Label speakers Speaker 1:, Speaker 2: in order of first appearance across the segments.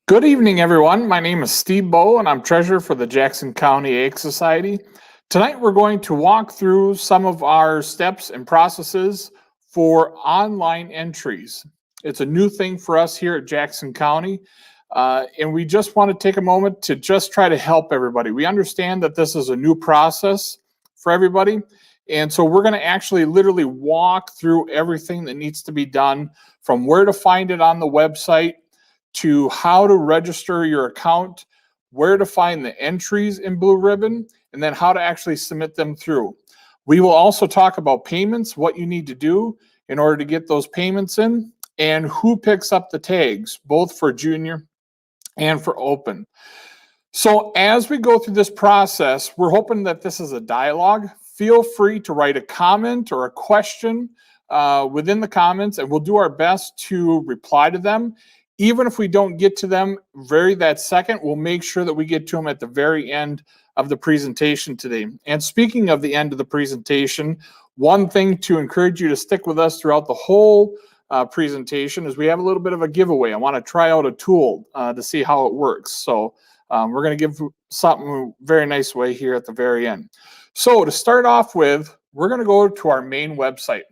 Speaker 1: Good evening, everyone. My name is Steve Bow, and I'm treasurer for the Jackson County Egg Society. Tonight, we're going to walk through some of our steps and processes for online entries. It's a new thing for us here at Jackson County, and we just want to take a moment to just try to help everybody. We understand that this is a new process for everybody, and so we're going to actually literally walk through everything that needs to be done, from where to find it on the website to how to register your account, where to find the entries in Blue Ribbon, and then how to actually submit them through. We will also talk about payments, what you need to do in order to get those payments in, and who picks up the tags, both for junior and for open. So as we go through this process, we're hoping that this is a dialogue. Feel free to write a comment or a question within the comments, and we'll do our best to reply to them. Even if we don't get to them that second, we'll make sure that we get to them at the very end of the presentation today. And speaking of the end of the presentation, one thing to encourage you to stick with us throughout the whole presentation is we have a little bit of a giveaway. I want to try out a tool to see how it works. So we're going to give something very nice away here at the very end. So to start off with, we're going to go to our main website.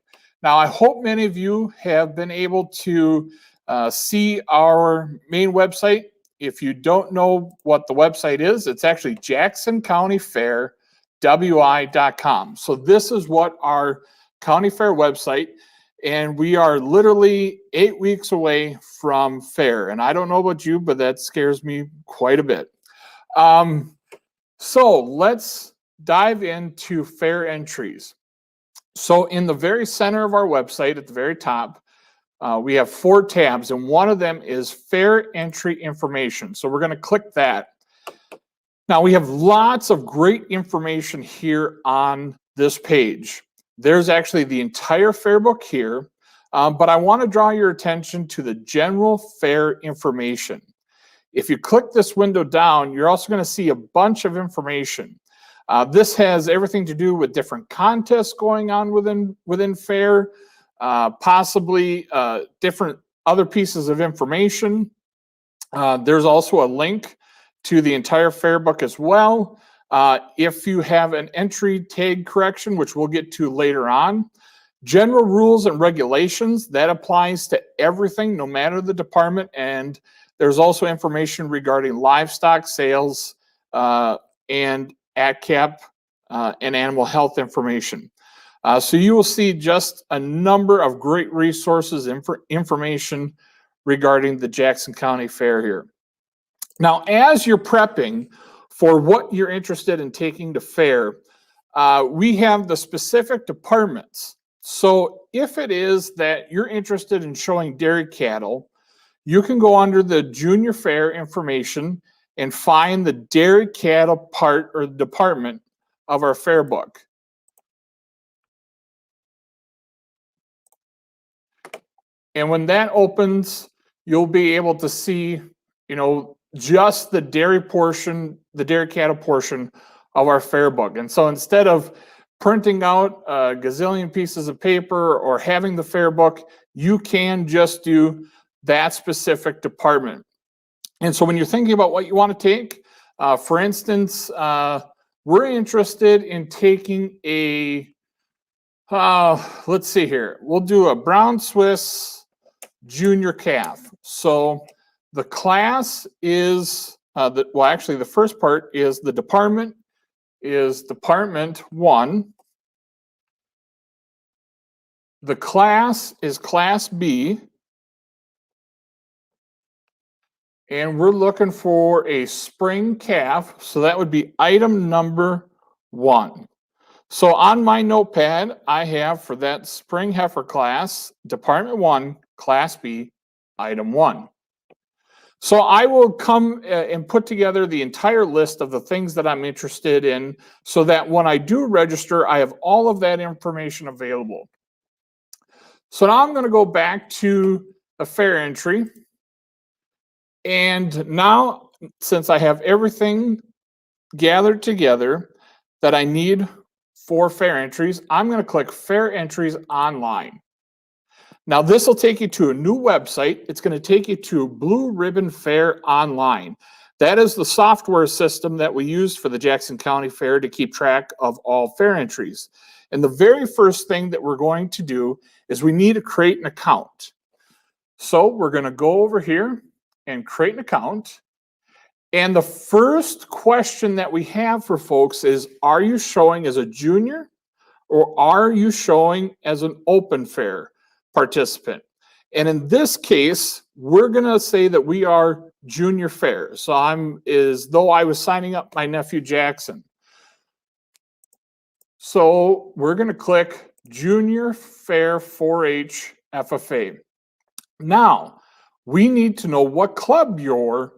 Speaker 1: Now, I hope many of you have been able to see our main website. If you don't know what the website is, it's actually jacksoncountyfairwi.com. So this is what our county fair website, and we are literally 8 weeks away from fair. And I don't know about you, but that scares me quite a bit. So let's dive into fair entries. So in the very center of our website, at the very top, we have 4 tabs, and one of them is fair entry information. So we're going to click that. Now we have lots of great information here on this page. There's actually the entire fair book here, but I want to draw your attention to the general fair information. If you click this window down, you're also going to see a bunch of information. This has everything to do with different contests going on within fair, possibly different other pieces of information. There's also a link to the entire fair book as well. If you have an entry tag correction, which we'll get to later on. General rules and regulations, that applies to everything, no matter the department. And there's also information regarding livestock sales and AdCap and animal health information. So you will see just a number of great resources and information regarding the Jackson County Fair here. Now, as you're prepping for what you're interested in taking to fair, we have the specific departments. So if it is that you're interested in showing dairy cattle, you can go under the junior fair information and find the dairy cattle part or department of our fair book. And when that opens, you'll be able to see, just the dairy portion, the dairy cattle portion of our fair book. And so instead of printing out a gazillion pieces of paper or having the fair book, you can just do that specific department. And so when you're thinking about what you want to take, for instance, we're interested in taking a, let's see here, we'll do a brown Swiss junior calf. So the class is, actually the first part is the department is Department 1. The class is Class B. And we're looking for a spring calf. So that would be item number 1. So on my notepad, I have for that spring heifer class, Department 1, Class B, item 1. So I will come and put together the entire list of the things that I'm interested in so that when I do register, I have all of that information available. So now I'm going to go back to a fair entry. And now, since I have everything gathered together that I need for fair entries, I'm going to click Fair Entries Online. Now this will take you to a new website. It's going to take you to Blue Ribbon Fair Online. That is the software system that we use for the Jackson County Fair to keep track of all fair entries. And the very first thing that we're going to do is we need to create an account. So we're going to go over here and create an account. And the first question that we have for folks is, are you showing as a junior or are you showing as an open fair participant? And in this case, we're going to say that we are junior fair. So I'm as though I was signing up my nephew Jackson. So we're going to click Junior Fair 4-H FFA. Now, we need to know what club you're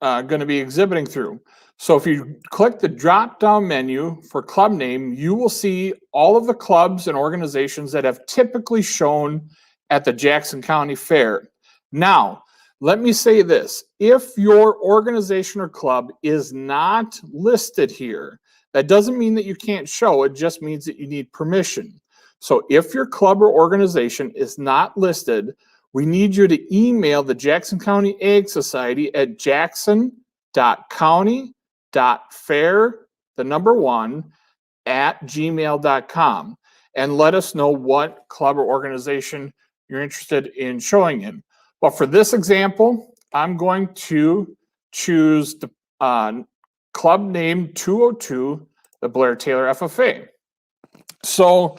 Speaker 1: going to be exhibiting through. So if you click the drop-down menu for club name, you will see all of the clubs and organizations that have typically shown at the Jackson County Fair. Now, let me say this. If your organization or club is not listed here, that doesn't mean that you can't show. It just means that you need permission. So if your club or organization is not listed, we need you to email the Jackson County Ag Society at jackson.county.fair@gmail.com and let us know what club or organization you're interested in showing in. But for this example, I'm going to choose the club name 202, the Blair Taylor FFA. So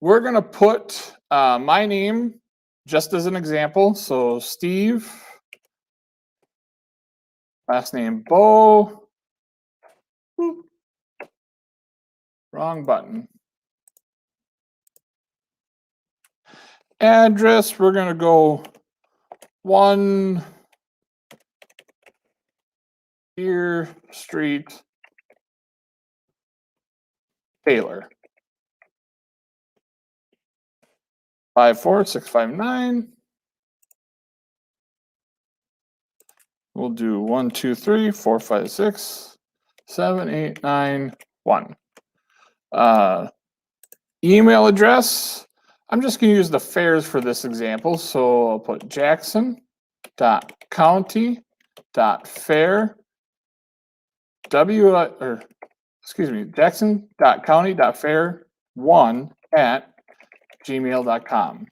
Speaker 1: we're going to put my name just as an example. So Steve, last name Bo, wrong button. Address, we're going to go 1 Deer Street, Taylor. 54659. We'll do 1, 2, 3, 4, 5, 6, 7, 8, 9, 1. Email address. I'm just going to use the fairs for this example. So I'll put jackson.county.fair jackson.county.fair1@gmail.com.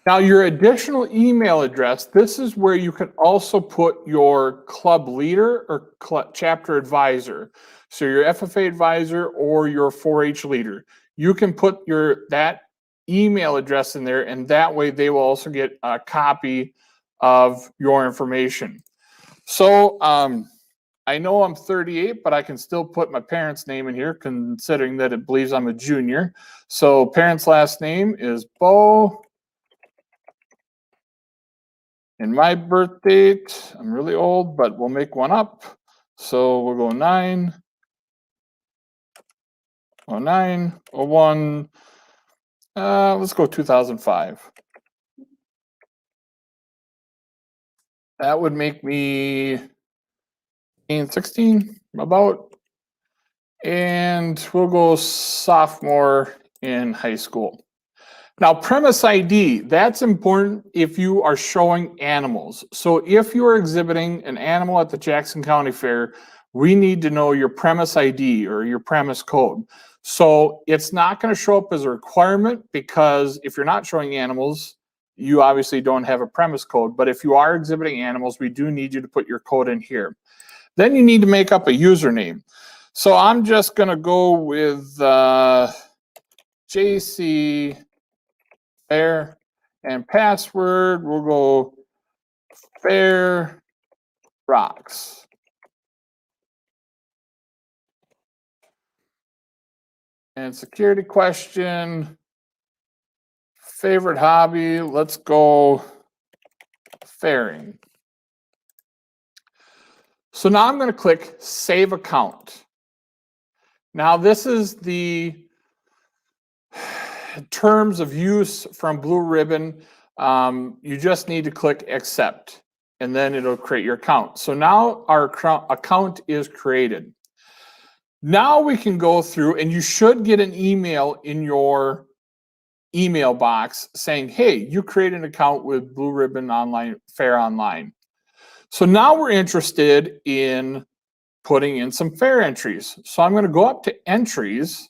Speaker 1: Now your additional email address, this is where you can also put your club leader or chapter advisor. So your FFA advisor or your 4-H leader. You can put that email address in there, and that way they will also get a copy of your information. So I know I'm 38, but I can still put my parents' name in here, considering that it believes I'm a junior. So parents' last name is Bo. And my birth date, I'm really old, but we'll make one up. So we'll go 9/09/01. Let's go 2005. That would make me 16 about. And we'll go sophomore in high school. Now, premise ID, that's important if you are showing animals. So if you are exhibiting an animal at the Jackson County Fair, we need to know your premise ID or your premise code. So it's not going to show up as a requirement, because if you're not showing animals, you obviously don't have a premise code. But if you are exhibiting animals, we do need you to put your code in here. Then you need to make up a username. So I'm just going to go with JC Fair, and password, we'll go Fair Rocks. And security question, favorite hobby, let's go fairing. So now I'm going to click Save Account. Now this is the terms of use from Blue Ribbon. You just need to click Accept, and then it'll create your account. So now our account is created. Now we can go through, and you should get an email in your email box saying, hey, you created an account with Blue Ribbon Online Fair Online. So now we're interested in putting in some fair entries. So I'm going to go up to entries,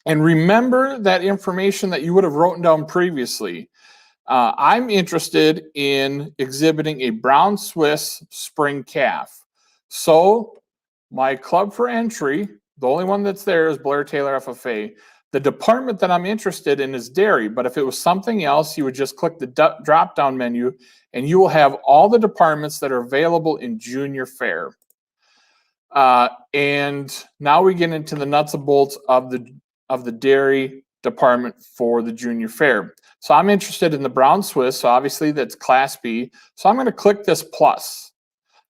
Speaker 1: and remember that information that you would have written down previously. I'm interested in exhibiting a brown Swiss spring calf. So my club for entry, the only one that's there is Blair Taylor FFA. The department that I'm interested in is dairy, but if it was something else, you would just click the drop-down menu and you will have all the departments that are available in junior fair. And now we get into the nuts and bolts of the dairy department for the junior fair. So I'm interested in the brown Swiss, so obviously that's class B. So I'm going to click this plus.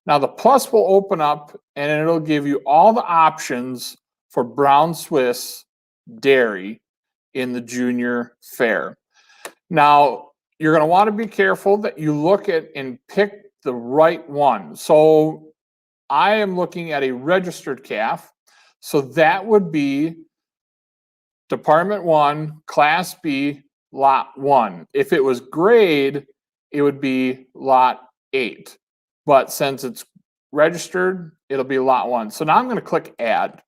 Speaker 1: Now the plus will open up and it'll give you all the options for brown Swiss dairy in the junior fair. Now you're going to want to be careful that you look at and pick the right one. So I am looking at a registered calf. So that would be Department 1, Class B, Lot 1. If it was grade, it would be Lot 8. But since it's registered, it'll be Lot 1. So now I'm going to click Add.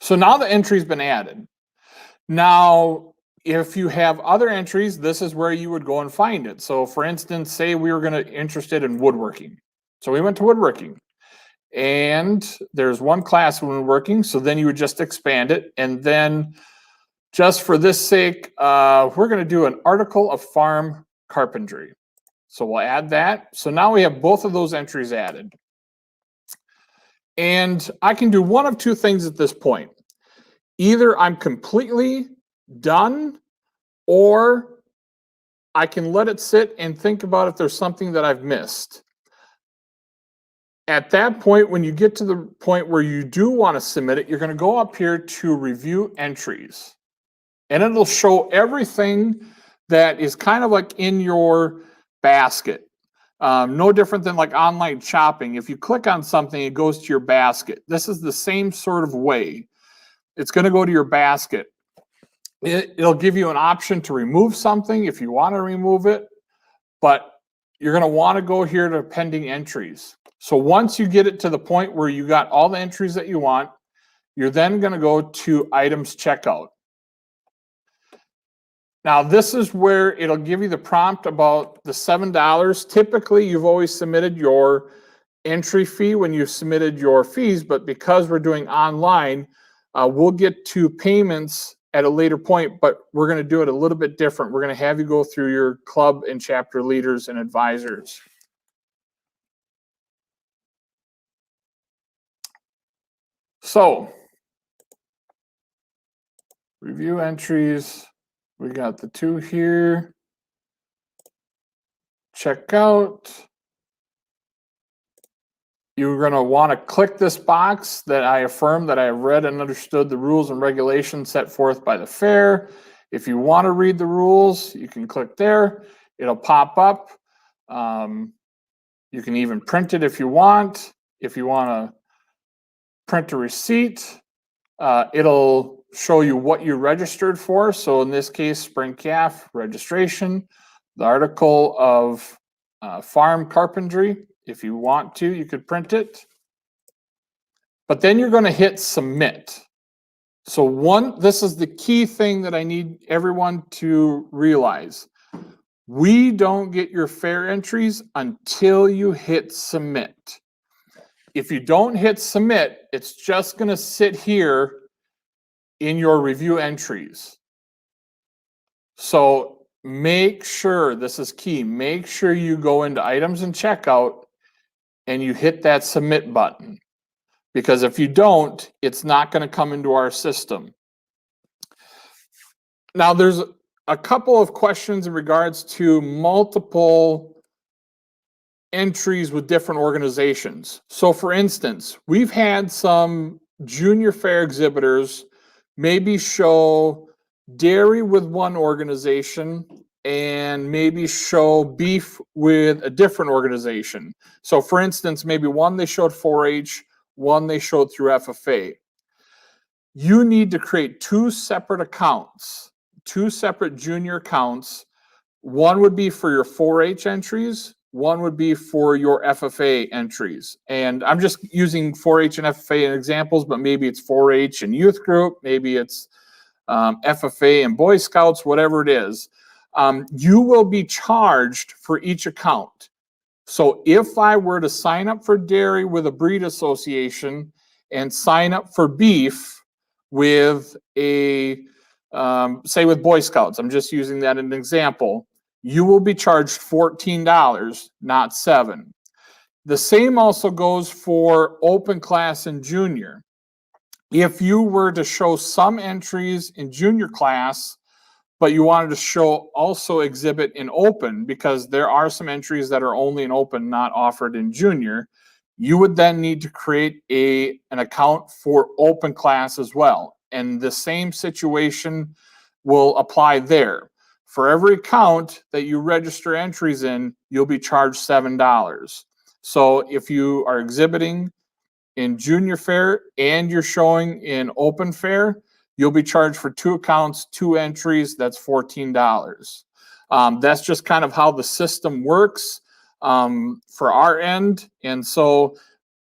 Speaker 1: So now the entry's been added. Now, if you have other entries, this is where you would go and find it. So for instance, say we were going to interested in woodworking. So we went to woodworking. And there's one class when woodworking, so then you would just expand it. And then just for this sake, we're going to do an article of farm carpentry. So we'll add that. So now we have both of those entries added. And I can do one of two things at this point. Either I'm completely done, or I can let it sit and think about if there's something that I've missed. At that point, when you get to the point where you do want to submit it, you're going to go up here to review entries. And it'll show everything that is kind of like in your basket. No different than like online shopping. If you click on something, it goes to your basket. This is the same sort of way. It's going to go to your basket. It'll give you an option to remove something if you want to remove it. But you're going to want to go here to pending entries. So once you get it to the point where you got all the entries that you want, you're then going to go to items checkout. Now this is where it'll give you the prompt about the $7. Typically, you've always submitted your entry fee when you submitted your fees, but because we're doing online, we'll get to payments at a later point, but we're going to do it a little bit different. We're going to have you go through your club and chapter leaders and advisors. So, review entries. We got the two here. Check out. You're going to want to click this box that I affirm that I have read and understood the rules and regulations set forth by the fair. If you want to read the rules, you can click there. It'll pop up. You can even print it if you want. If you want to print a receipt, it'll show you what you registered for. So in this case, spring calf registration, the article of farm carpentry. If you want to, you could print it. But then you're going to hit submit. So this is the key thing that I need everyone to realize. We don't get your fair entries until you hit submit. If you don't hit submit, it's just going to sit here in your review entries. So make sure, this is key, make sure you go into items and checkout and you hit that submit button. Because if you don't, it's not going to come into our system. Now there's a couple of questions in regards to multiple entries with different organizations. So for instance, we've had some junior fair exhibitors maybe show dairy with one organization and maybe show beef with a different organization. So for instance, maybe one they showed 4-H, one they showed through FFA. You need to create two separate accounts, two separate junior accounts. One would be for your 4-H entries, one would be for your FFA entries. And I'm just using 4-H and FFA as examples, but maybe it's 4-H and youth group, maybe it's FFA and Boy Scouts, whatever it is. You will be charged for each account. So if I were to sign up for dairy with a breed association and sign up for beef with a, say with Boy Scouts, I'm just using that as an example, you will be charged $14, not $7. The same also goes for open class and junior. If you were to show some entries in junior class, but you wanted to show also exhibit in open, because there are some entries that are only in open, not offered in junior, you would then need to create an account for open class as well. And the same situation will apply there. For every account that you register entries in, you'll be charged $7. So if you are exhibiting in junior fair and you're showing in open fair, you'll be charged for two accounts, two entries, that's $14. That's just kind of how the system works for our end. And so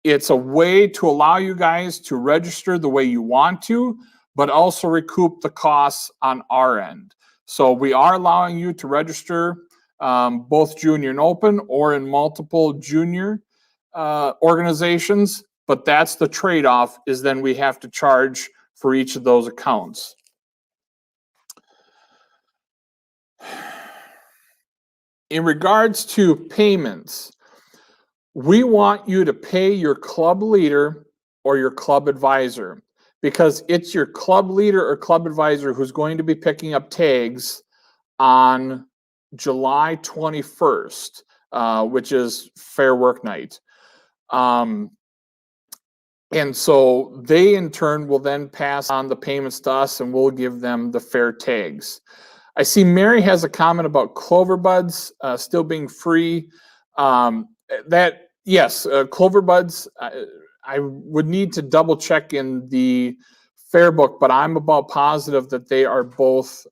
Speaker 1: it's a way to allow you guys to register the way you want to, but also recoup the costs on our end. So we are allowing you to register both junior and open or in multiple junior organizations, but that's the trade-off, is then we have to charge for each of those accounts. In regards to payments, we want you to pay your club leader or your club advisor, because it's your club leader or club advisor who's going to be picking up tags on July 21st, which is Fair Work Night. And so they in turn will then pass on the payments to us, and we'll give them the fair tags. I see Mary has a comment about Clover Buds still being free. Clover Buds, I would need to double check in the fair book, but I'm about positive that they are both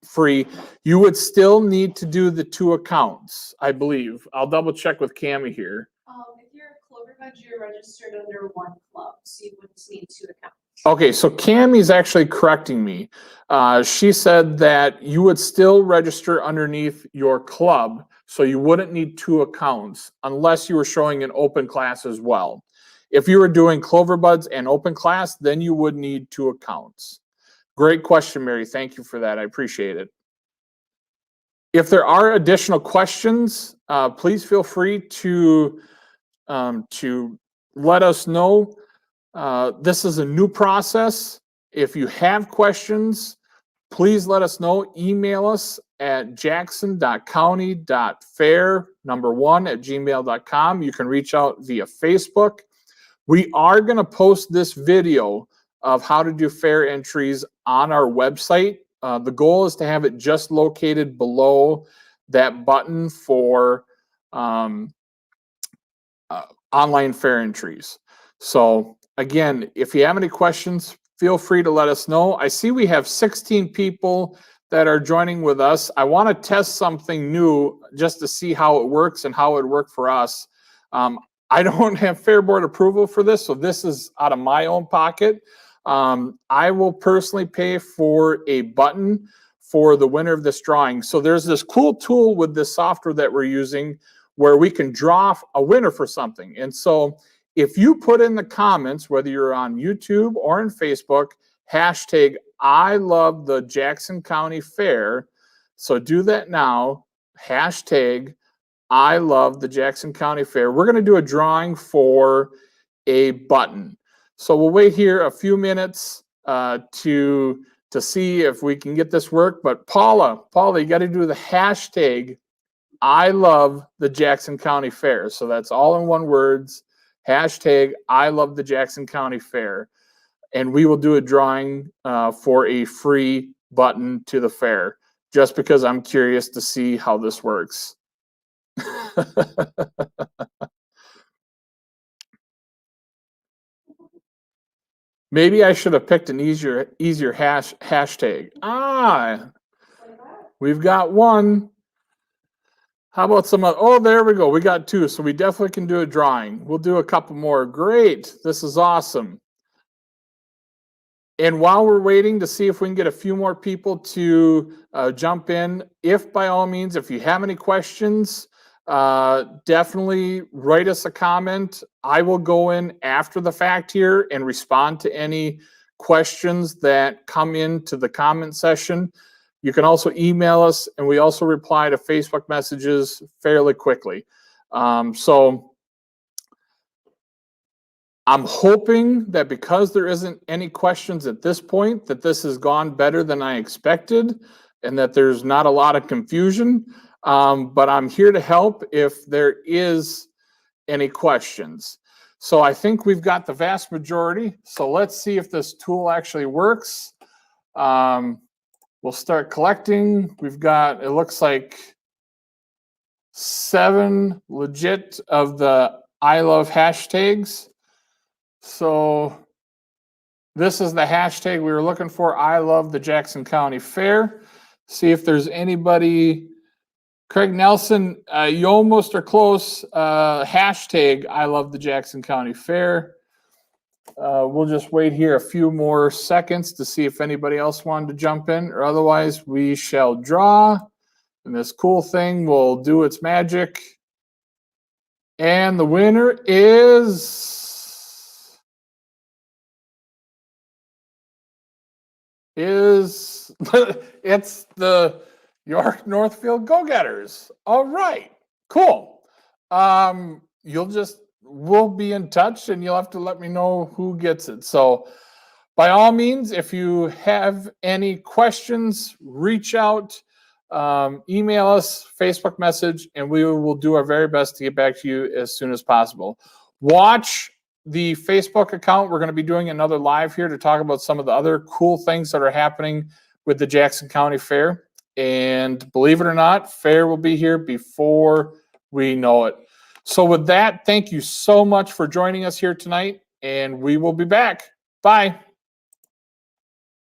Speaker 1: free. You would still need to do the two accounts, I believe. I'll double check with Cammie here.
Speaker 2: If you're a Clover Bud, you're registered under one club, so you wouldn't need two accounts.
Speaker 1: Okay, so Cammie's actually correcting me. She said that you would still register underneath your club, so you wouldn't need two accounts unless you were showing an open class as well. If you were doing Clover Buds and open class, then you would need two accounts. Great question, Mary. Thank you for that. I appreciate it. If there are additional questions, please feel free to let us know. This is a new process. If you have questions, please let us know. Email us at jackson.county.fair1@gmail.com. You can reach out via Facebook. We are going to post this video of how to do fair entries on our website. The goal is to have it just located below that button for online fair entries. So again, if you have any questions, feel free to let us know. I see we have 16 people that are joining with us. I want to test something new just to see how it works and how it worked for us. I don't have Fair Board approval for this, so this is out of my own pocket. I will personally pay for a button for the winner of this drawing. So there's this cool tool with this software that we're using where we can draw a winner for something. And so if you put in the comments, whether you're on YouTube or on Facebook, hashtag I love the Jackson County Fair. So do that now, hashtag I love the Jackson County Fair. We're going to do a drawing for a button. So we'll wait here a few minutes to see if we can get this work. But Paula, you got to do the hashtag I love the Jackson County Fair. So that's all in one words. Hashtag I love the Jackson County Fair. And we will do a drawing for a free button to the fair, just because I'm curious to see how this works. Maybe I should have picked an easier hashtag. We've got one. How about some other? Oh, there we go. We got two. So we definitely can do a drawing. We'll do a couple more. Great. This is awesome. And while we're waiting to see if we can get a few more people to jump in, if by all means, if you have any questions, definitely write us a comment. I will go in after the fact here and respond to any questions that come into the comment session. You can also email us, and we also reply to Facebook messages fairly quickly. So I'm hoping that because there isn't any questions at this point, that this has gone better than I expected and that there's not a lot of confusion. But I'm here to help if there is any questions. So I think we've got the vast majority. So let's see if this tool actually works. We'll start collecting. We've got, it looks like 7 legit of the I love hashtags. So this is the hashtag we were looking for. I love the Jackson County Fair. See if there's anybody. Craig Nelson, you almost are close. Hashtag I love the Jackson County Fair. We'll just wait here a few more seconds to see if anybody else wanted to jump in, or otherwise we shall draw. And this cool thing will do its magic. And the winner is... it's the York Northfield Go-Getters. All right, cool. We'll be in touch and you'll have to let me know who gets it. So by all means, if you have any questions, reach out, email us, Facebook message, and we will do our very best to get back to you as soon as possible. Watch the Facebook account. We're going to be doing another live here to talk about some of the other cool things that are happening with the Jackson County Fair. And believe it or not, fair will be here before we know it. So with that, thank you so much for joining us here tonight, and we will be back. Bye.